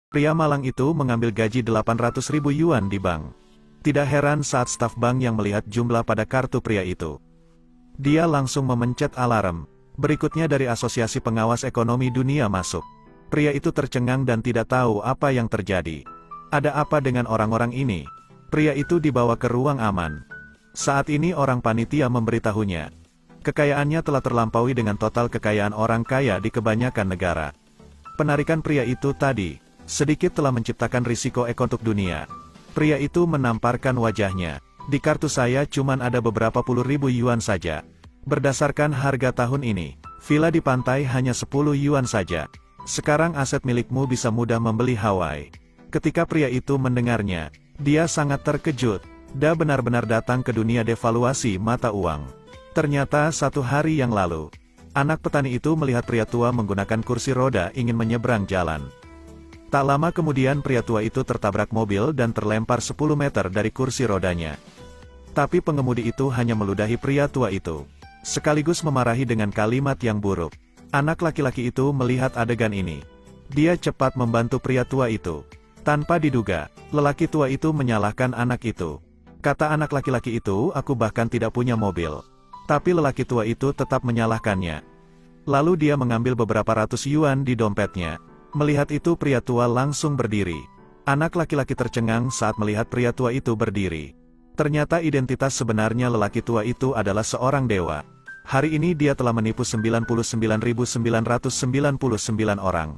Pria malang itu mengambil gaji 800.000 yuan di bank. Tidak heran saat staf bank yang melihat jumlah pada kartu pria itu. Dia langsung memencet alarm. Berikutnya dari Asosiasi Pengawas Ekonomi Dunia masuk. Pria itu tercengang dan tidak tahu apa yang terjadi. Ada apa dengan orang-orang ini? Pria itu dibawa ke ruang aman. Saat ini orang panitia memberitahunya. Kekayaannya telah terlampaui dengan total kekayaan orang kaya di kebanyakan negara. Penarikan pria itu tadi, sedikit telah menciptakan risiko untuk dunia. Pria itu menamparkan wajahnya. Di kartu saya cuman ada beberapa puluh ribu yuan saja. Berdasarkan harga tahun ini, villa di pantai hanya 10 yuan saja. Sekarang aset milikmu bisa mudah membeli Hawaii. Ketika pria itu mendengarnya, dia sangat terkejut. Dia benar-benar datang ke dunia devaluasi mata uang. Ternyata 1 hari yang lalu, anak petani itu melihat pria tua menggunakan kursi roda ingin menyeberang jalan. Tak lama kemudian pria tua itu tertabrak mobil dan terlempar 10 meter dari kursi rodanya. Tapi pengemudi itu hanya meludahi pria tua itu, sekaligus memarahi dengan kalimat yang buruk. Anak laki-laki itu melihat adegan ini. Dia cepat membantu pria tua itu. Tanpa diduga, lelaki tua itu menyalahkan anak itu. Kata anak laki-laki itu, aku bahkan tidak punya mobil. Tapi lelaki tua itu tetap menyalahkannya. Lalu dia mengambil beberapa ratus yuan di dompetnya. Melihat itu pria tua langsung berdiri. Anak laki-laki tercengang saat melihat pria tua itu berdiri. Ternyata identitas sebenarnya lelaki tua itu adalah seorang dewa. Hari ini dia telah menipu 99.999 orang.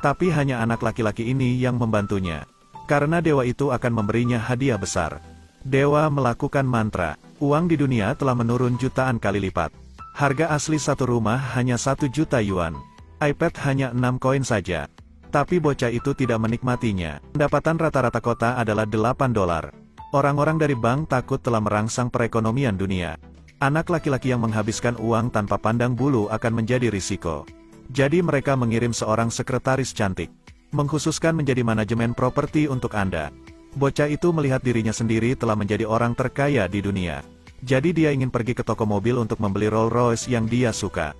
Tapi hanya anak laki-laki ini yang membantunya. Karena dewa itu akan memberinya hadiah besar. Dewa melakukan mantra, uang di dunia telah menurun jutaan kali lipat. Harga asli satu rumah hanya 1 juta yuan. iPad hanya 6 koin saja. Tapi bocah itu tidak menikmatinya. Pendapatan rata-rata kota adalah 8 dolar. Orang-orang dari bank takut telah merangsang perekonomian dunia. Anak laki-laki yang menghabiskan uang tanpa pandang bulu akan menjadi risiko. Jadi mereka mengirim seorang sekretaris cantik, mengkhususkan menjadi manajemen properti untuk Anda. Bocah itu melihat dirinya sendiri telah menjadi orang terkaya di dunia. Jadi dia ingin pergi ke toko mobil untuk membeli Rolls Royce yang dia suka.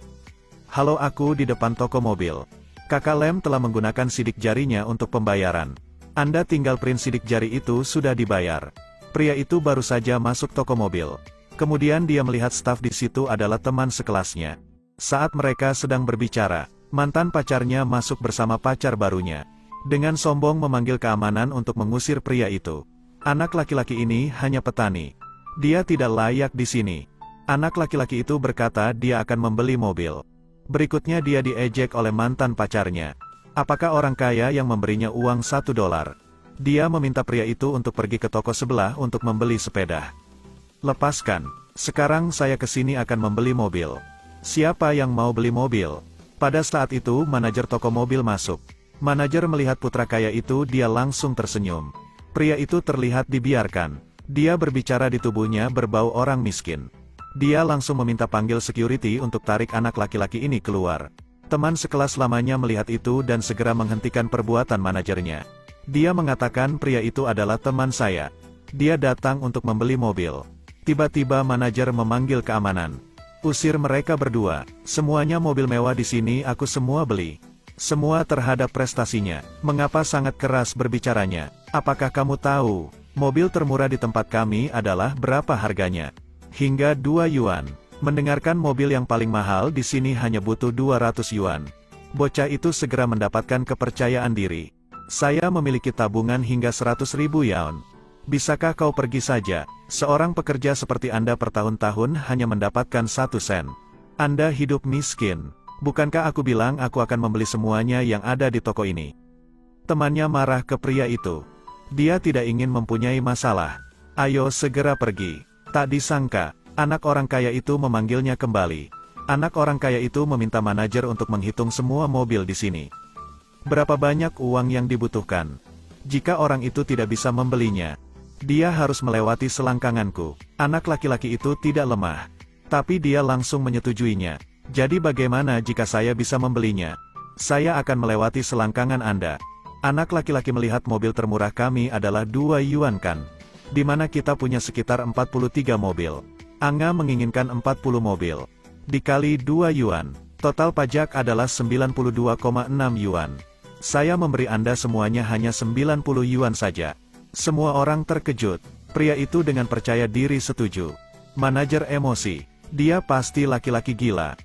Halo, aku di depan toko mobil. Kakak Lem telah menggunakan sidik jarinya untuk pembayaran. Anda tinggal print sidik jari itu sudah dibayar. Pria itu baru saja masuk toko mobil. Kemudian dia melihat staf di situ adalah teman sekelasnya. Saat mereka sedang berbicara, mantan pacarnya masuk bersama pacar barunya. Dengan sombong memanggil keamanan untuk mengusir pria itu. Anak laki-laki ini hanya petani. Dia tidak layak di sini. Anak laki-laki itu berkata dia akan membeli mobil. Berikutnya dia diejek oleh mantan pacarnya. Apakah orang kaya yang memberinya uang 1 dolar? Dia meminta pria itu untuk pergi ke toko sebelah untuk membeli sepeda. Lepaskan. Sekarang saya kesini akan membeli mobil. Siapa yang mau beli mobil? Pada saat itu manajer toko mobil masuk. Manajer melihat putra kaya itu, dia langsung tersenyum. Pria itu terlihat dibiarkan. Dia berbicara di tubuhnya berbau orang miskin. Dia langsung meminta panggil security untuk tarik anak laki-laki ini keluar. Teman sekelas lamanya melihat itu dan segera menghentikan perbuatan manajernya. Dia mengatakan pria itu adalah teman saya. Dia datang untuk membeli mobil. Tiba-tiba manajer memanggil keamanan. Usir mereka berdua. Semuanya mobil mewah di sini aku semua beli. Semua terhadap prestasinya. Mengapa sangat keras berbicaranya? Apakah kamu tahu, mobil termurah di tempat kami adalah berapa harganya? Hingga 2 yuan. Mendengarkan mobil yang paling mahal di sini hanya butuh 200 yuan. Bocah itu segera mendapatkan kepercayaan diri. Saya memiliki tabungan hingga 100.000 yuan. Bisakah kau pergi saja? Seorang pekerja seperti Anda bertahun-tahun hanya mendapatkan 1 sen. Anda hidup miskin. Bukankah aku bilang aku akan membeli semuanya yang ada di toko ini? Temannya marah ke pria itu. Dia tidak ingin mempunyai masalah. Ayo segera pergi. Tak disangka, anak orang kaya itu memanggilnya kembali. Anak orang kaya itu meminta manajer untuk menghitung semua mobil di sini. Berapa banyak uang yang dibutuhkan? Jika orang itu tidak bisa membelinya, dia harus melewati selangkanganku. Anak laki-laki itu tidak lemah. Tapi dia langsung menyetujuinya. Jadi bagaimana jika saya bisa membelinya? Saya akan melewati selangkangan Anda. Anak laki-laki melihat mobil termurah kami adalah 2 yuan kan? Di mana kita punya sekitar 43 mobil. Anga menginginkan 40 mobil. Dikali 2 yuan. Total pajak adalah 92,6 yuan. Saya memberi Anda semuanya hanya 90 yuan saja. Semua orang terkejut. Pria itu dengan percaya diri setuju. Manajer emosi. Dia pasti laki-laki gila.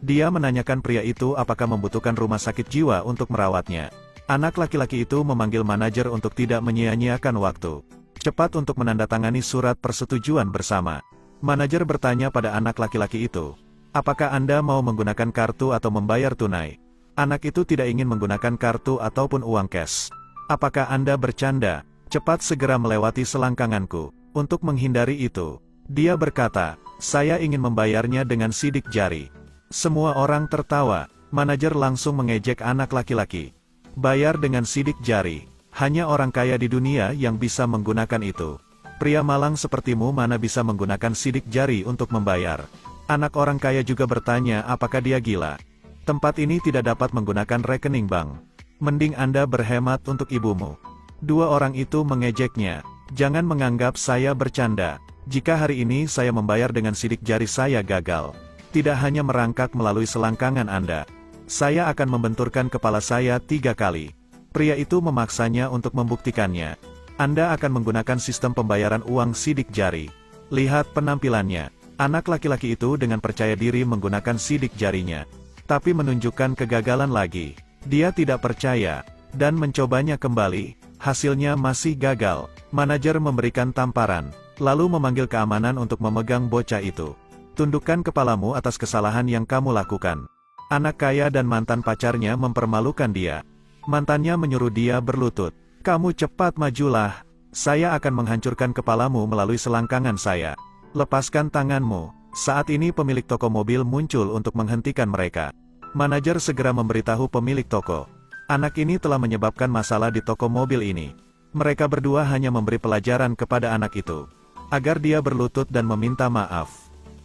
Dia menanyakan pria itu apakah membutuhkan rumah sakit jiwa untuk merawatnya. Anak laki-laki itu memanggil manajer untuk tidak menyia-nyiakan waktu. Cepat untuk menandatangani surat persetujuan bersama. Manajer bertanya pada anak laki-laki itu, apakah Anda mau menggunakan kartu atau membayar tunai? Anak itu tidak ingin menggunakan kartu ataupun uang cash. Apakah Anda bercanda? Cepat segera melewati selangkanganku. Untuk menghindari itu, dia berkata, saya ingin membayarnya dengan sidik jari. Semua orang tertawa. Manajer langsung mengejek anak laki-laki. Bayar dengan sidik jari. Hanya orang kaya di dunia yang bisa menggunakan itu. Pria malang sepertimu mana bisa menggunakan sidik jari untuk membayar? Anak orang kaya juga bertanya apakah dia gila. Tempat ini tidak dapat menggunakan rekening bank. Mending Anda berhemat untuk ibumu. Dua orang itu mengejeknya. Jangan menganggap saya bercanda. Jika hari ini saya membayar dengan sidik jari saya gagal. Tidak hanya merangkak melalui selangkangan Anda. Saya akan membenturkan kepala saya 3 kali. Pria itu memaksanya untuk membuktikannya. Anda akan menggunakan sistem pembayaran uang sidik jari. Lihat penampilannya. Anak laki-laki itu dengan percaya diri menggunakan sidik jarinya. Tapi menunjukkan kegagalan lagi. Dia tidak percaya. Dan mencobanya kembali. Hasilnya masih gagal. Manajer memberikan tamparan. Lalu memanggil keamanan untuk memegang bocah itu. Tundukkan kepalamu atas kesalahan yang kamu lakukan. Anak kaya dan mantan pacarnya mempermalukan dia. Mantannya menyuruh dia berlutut. Kamu cepat majulah. Saya akan menghancurkan kepalamu melalui selangkangan saya. Lepaskan tanganmu. Saat ini pemilik toko mobil muncul untuk menghentikan mereka. Manajer segera memberitahu pemilik toko. Anak ini telah menyebabkan masalah di toko mobil ini. Mereka berdua hanya memberi pelajaran kepada anak itu. Agar dia berlutut dan meminta maaf.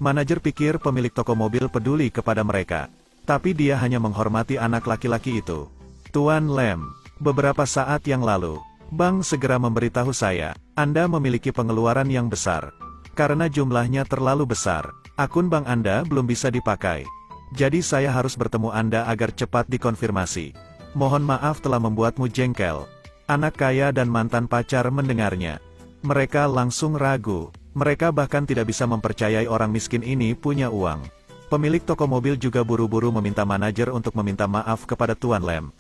Manajer pikir pemilik toko mobil peduli kepada mereka. Tapi dia hanya menghormati anak laki-laki itu. Tuan Lem, beberapa saat yang lalu, bank segera memberitahu saya, Anda memiliki pengeluaran yang besar. Karena jumlahnya terlalu besar, akun bank Anda belum bisa dipakai. Jadi saya harus bertemu Anda agar cepat dikonfirmasi. Mohon maaf telah membuatmu jengkel. Anak kaya dan mantan pacar mendengarnya. Mereka langsung ragu. Mereka bahkan tidak bisa mempercayai orang miskin ini punya uang. Pemilik toko mobil juga buru-buru meminta manajer untuk meminta maaf kepada Tuan Lem.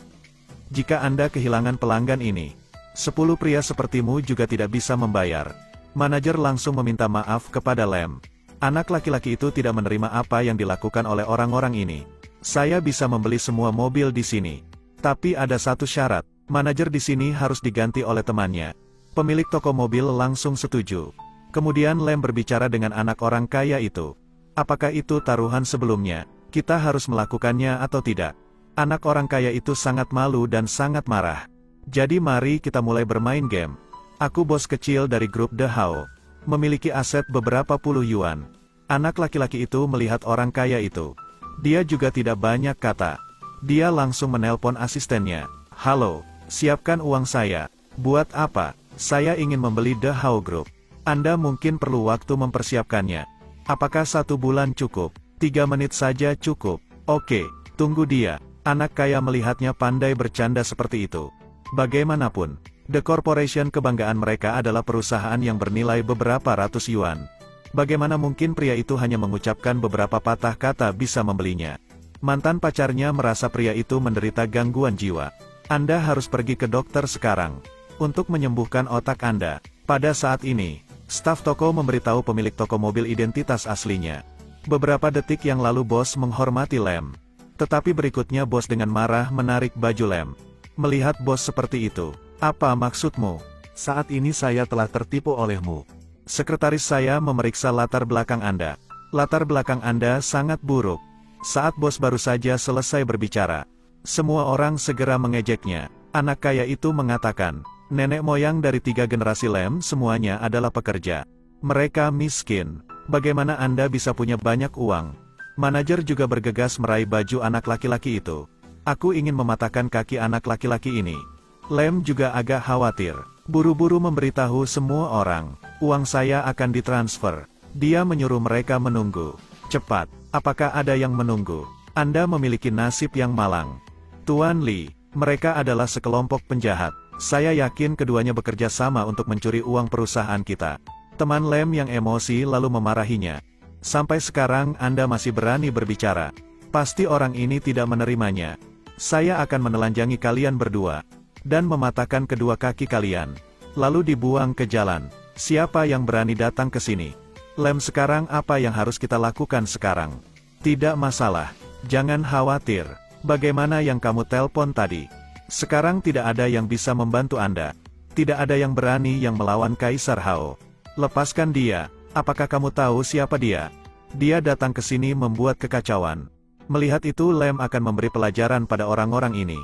Jika Anda kehilangan pelanggan ini, 10 pria sepertimu juga tidak bisa membayar. Manajer langsung meminta maaf kepada Lem. Anak laki-laki itu tidak menerima apa yang dilakukan oleh orang-orang ini. Saya bisa membeli semua mobil di sini. Tapi ada satu syarat, manajer di sini harus diganti oleh temannya. Pemilik toko mobil langsung setuju. Kemudian Lem berbicara dengan anak orang kaya itu. Apakah itu taruhan sebelumnya? Kita harus melakukannya atau tidak? Anak orang kaya itu sangat malu dan sangat marah. Jadi mari kita mulai bermain game. Aku bos kecil dari grup The How. Memiliki aset beberapa puluh yuan. Anak laki-laki itu melihat orang kaya itu. Dia juga tidak banyak kata. Dia langsung menelpon asistennya. Halo, siapkan uang saya. Buat apa? Saya ingin membeli The How Group. Anda mungkin perlu waktu mempersiapkannya. Apakah 1 bulan cukup? 3 menit saja cukup. Oke, tunggu dia. Anak kaya melihatnya pandai bercanda seperti itu. Bagaimanapun, The Corporation kebanggaan mereka adalah perusahaan yang bernilai beberapa ratus yuan. Bagaimana mungkin pria itu hanya mengucapkan beberapa patah kata bisa membelinya? Mantan pacarnya merasa pria itu menderita gangguan jiwa. Anda harus pergi ke dokter sekarang. Untuk menyembuhkan otak Anda. Pada saat ini, staf toko memberitahu pemilik toko mobil identitas aslinya. Beberapa detik yang lalu bos menghormati Lem. Tetapi berikutnya bos dengan marah menarik baju Lem. Melihat bos seperti itu, apa maksudmu? Saat ini saya telah tertipu olehmu. Sekretaris saya memeriksa latar belakang Anda. Latar belakang Anda sangat buruk. Saat bos baru saja selesai berbicara, semua orang segera mengejeknya. Anak kaya itu mengatakan, nenek moyang dari 3 generasi Lem semuanya adalah pekerja. Mereka miskin. Bagaimana Anda bisa punya banyak uang? Manajer juga bergegas meraih baju anak laki-laki itu. Aku ingin mematahkan kaki anak laki-laki ini. Lem juga agak khawatir. Buru-buru memberitahu semua orang, uang saya akan ditransfer. Dia menyuruh mereka menunggu. Cepat, apakah ada yang menunggu? Anda memiliki nasib yang malang. Tuan Li, Mereka adalah sekelompok penjahat. Saya yakin keduanya bekerja sama untuk mencuri uang perusahaan kita. Teman Lem yang emosi lalu memarahinya. Sampai sekarang Anda masih berani berbicara. Pasti orang ini tidak menerimanya. Saya akan menelanjangi kalian berdua. Dan mematahkan kedua kaki kalian. Lalu dibuang ke jalan. Siapa yang berani datang ke sini? Lem, sekarang apa yang harus kita lakukan sekarang? Tidak masalah. Jangan khawatir. Bagaimana yang kamu telpon tadi? Sekarang tidak ada yang bisa membantu Anda. Tidak ada yang berani yang melawan Kaisar Hao. Lepaskan dia. Apakah kamu tahu siapa dia? Dia datang ke sini membuat kekacauan. Melihat itu Lem akan memberi pelajaran pada orang-orang ini.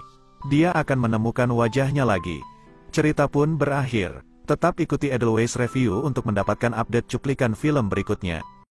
Dia akan menemukan wajahnya lagi. Cerita pun berakhir. Tetap ikuti Edelweiss Review untuk mendapatkan update cuplikan film berikutnya.